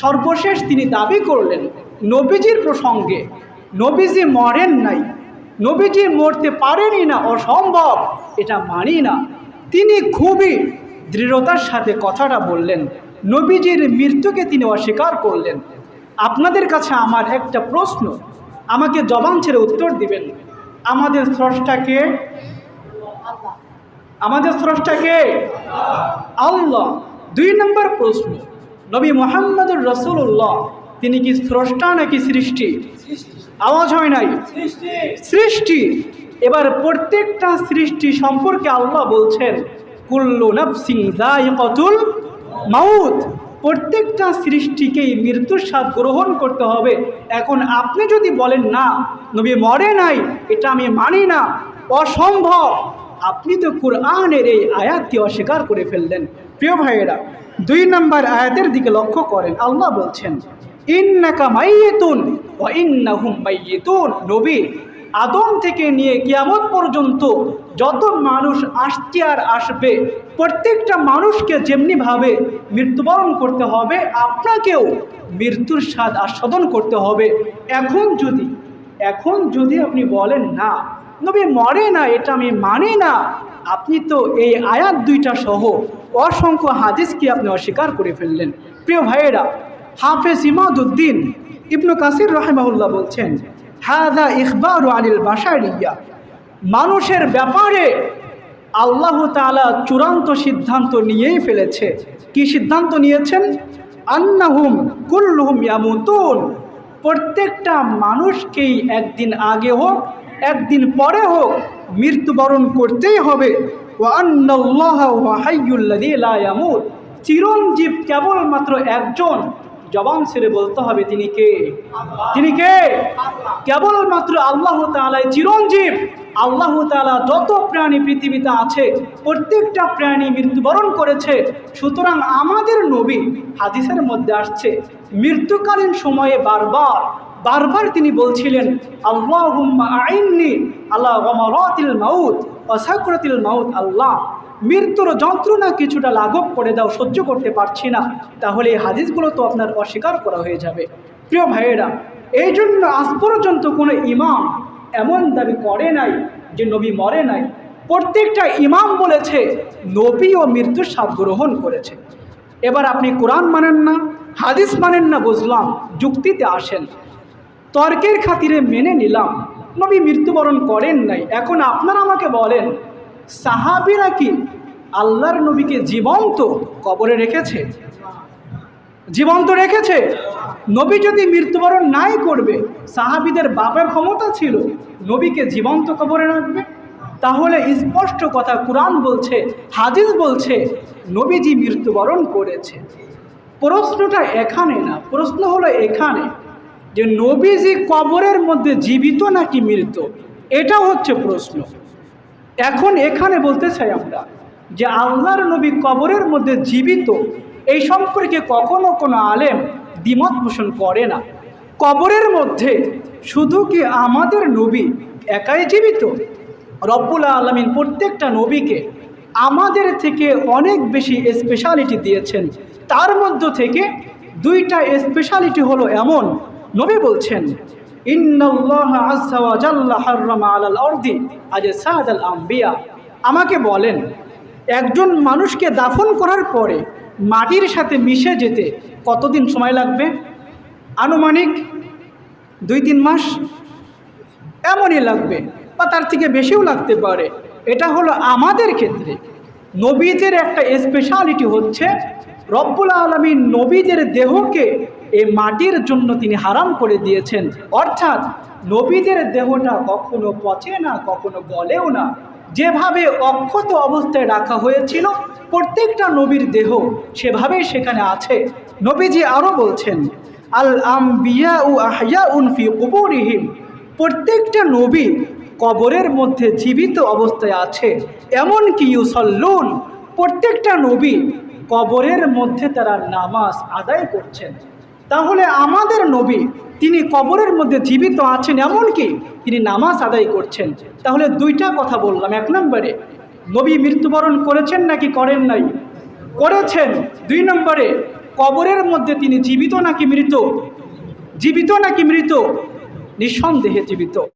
সর্বশেষ তিনি দাবি করলেন নবীজির প্রসঙ্গে, নবীজি মরেন নাই, নবীজি মরতে পারেনই না, অসম্ভব, এটা মানি না। তিনি খুবই দৃঢ়তার সাথে কথাটা বললেন, নবীজির মৃত্যুকে তিনি অস্বীকার করলেন। আপনাদের কাছে আমার একটা প্রশ্ন, আমাকে জবান ছেড়ে উত্তর দিবেন। আমাদের স্রষ্টাকে, আমাদের স্রষ্টাকে আল্লাহ। 2 নম্বর প্রশ্ন, নবী মুহাম্মদুর রাসূলুল্লাহ তিনি কি স্রষ্টা নাকি সৃষ্টি? আওয়াজ হয় নাই, সৃষ্টি। এবার প্রত্যেকটা সৃষ্টি সম্পর্কে আল্লাহ বলছেন কুল্লু নাফসিন যায়িকাতুল মাউত, প্রত্যেকটা সৃষ্টিকেই মৃত্যুর স্বাদ গ্রহণ করতে হবে। এখন আপনি যদি বলেন না নবী মরে নাই, এটা আমি মানি না, অসম্ভব, আপনি তো কুরআনের এই আয়াতকে অস্বীকার করে ফেললেন। প্রিয় ভাইয়েরা, 2 নম্বর আয়াতের দিকে লক্ষ্য করেন, আল্লাহ বলছেন ইন্নাকা মাইয়িতুন ওয়া ইন্নাহুম মাইয়িতুন। নবী আদম থেকে নিয়ে কিয়ামত পর্যন্ত যত মানুষ আসছে আর আসবে, প্রত্যেকটা মানুষকে যেমনিভাবে মৃত্যুবরণ করতে হবে, আপনাকেও মৃত্যুর স্বাদ আস্বাদন করতে হবে। এখন যদি আপনি বলেন না নবী মরে না, এটা আমি মানি না, আপনি তো এই আয়াত 2টা সহ অসংখ্য হাদিসকে আপনি অস্বীকার করে ফেললেন। প্রিয় ভাইয়েরা, হাফেজ ইমাদউদ্দিন ইবনে কাসির রাহিমাহুল্লাহ বলছেন হাযা ইখবারু আনিল বাশারিয়া, মানুষের ব্যাপারে আল্লাহ তাআলা চূড়ান্ত সিদ্ধান্ত নিয়েই ফেলেছে। কি সিদ্ধান্ত নিয়েছেন? আন্নাহুম কুল্লুহুম ইয়ামুতুন, প্রত্যেকটা মানুষকেই একদিন আগে হোক একদিন পরে হোক মৃত্যুবরণ করতেই হবে। ওয়া আন্নাল্লাহা হুয়া হাইয়ুল লাযী লা ইয়ামুত, চিরঞ্জীব কেবলমাত্র একজন, জবান ছেড়ে বলতে হবে তিনি কে? তিনি কে? কেবলমাত্র আল্লাহ তাআলাই চিরঞ্জীব। আল্লাহ তাআলা যত প্রাণী পৃথিবীতে আছে প্রত্যেকটা প্রাণী মৃত্যুবরণ করেছে। সুতরাং আমাদের নবী, হাদিসের মধ্যে আসছে, মৃত্যুকালীন সময়ে বারবার তিনি বলছিলেন আল্লাহুম্মা আইন্নি আলা গামারাতিল মাউত ওয়া সাকরাতিল মাউত। আল্লাহ, মৃত্যুর যন্ত্রণা কিছুটা লাঘব করে দাও, সহ্য করতে পারছি না। তাহলে এই হাদিসগুলো তো আপনার অস্বীকার করা হয়ে যাবে। প্রিয় ভাইয়েরা, এই জন্য আজ পর্যন্ত কোনো ইমাম এমন দাবি করে নাই যে নবী মরে নাই। প্রত্যেকটা ইমাম বলেছে নবীও মৃত্যুর স্বাদ গ্রহণ করেছে। এবার আপনি কোরআন মানেন না, হাদিস মানেন না, বুঝলাম, যুক্তিতে আসেন। তর্কের খাতিরে মেনে নিলাম নবী মৃত্যুবরণ করেন নাই। এখন আপনারা আমাকে বলেন, সাহাবীরা কি আল্লাহর নবীকে জীবন্ত কবরে রেখেছে? জীবন্ত রেখেছে? নবী যদি মৃত্যুবরণ নাই করবে, সাহাবীদের বাপের ক্ষমতা ছিল নবীকে জীবন্ত কবরে রাখবে? তাহলে স্পষ্ট কথা কুরআন বলছে, হাদিস বলছে নবীজি মৃত্যুবরণ করেছে। প্রশ্নটা এখানে না, প্রশ্ন হলো এখানে যে নবীজি কবরের মধ্যে জীবিত নাকি মৃত, এটা হচ্ছে প্রশ্ন। এখন এখানে বলতে চাই আমরা যে আল্লাহর নবী কবরের মধ্যে জীবিত, এই সম্পর্কে কখনো কোনো আলেম দ্বিমত পোষণ করে না। কবরের মধ্যে শুধু কি আমাদের নবী একাই জীবিত? রব্বুল আলামিন প্রত্যেকটা নবীকে আমাদের থেকে অনেক বেশি স্পেশালিটি দিয়েছেন। তার মধ্য থেকে 2টা স্পেশালিটি হলো এমন, নবী বলছেন ইন্নাল্লাহা আযজা ওয়া জাল্লা হাররামা আলাল আরদি আজসাদাল আমবিয়া। আমাকে বলেন, একজন মানুষকে দাফন করার পরে মাটির সাথে মিশে যেতে কতদিন সময় লাগবে? আনুমানিক 2-3 মাস এমনই লাগবে, বা তার থেকে বেশিও লাগতে পারে। এটা হলো আমাদের ক্ষেত্রে। নবীদের একটা স্পেশালিটি হচ্ছে রব্বুল আলামিন নবীদের দেহকে এই মাটির জন্য তিনি হারাম করে দিয়েছেন। অর্থাৎ নবীদের দেহটা কখনো পচে না, কখনো গলেও না। যেভাবে অক্ষত অবস্থায় রাখা হয়েছিল প্রত্যেকটা নবীর দেহ, সেভাবেই সেখানে আছে। নবীজি আরও বলছেন আল আমবিয়াউ আহইয়াউন ফি কুবুরিহিম, প্রত্যেকটা নবী কবরের মধ্যে জীবিত অবস্থায় আছে। এমনকি ইউসাল্লুন, প্রত্যেকটা নবী কবরের মধ্যে তারা নামাজ আদায় করছেন। তাহলে আমাদের নবী তিনি কবরের মধ্যে জীবিত আছেন, এমনকি তিনি নামাজ আদায় করছেন। তাহলে 2টা কথা বললাম। 1 নম্বরে নবী মৃত্যুবরণ করেছেন নাকি করেন নাই? করেছেন। 2 নম্বরে কবরের মধ্যে তিনি জীবিত নাকি মৃত? জীবিত নাকি মৃত? নিঃসন্দেহে জীবিত।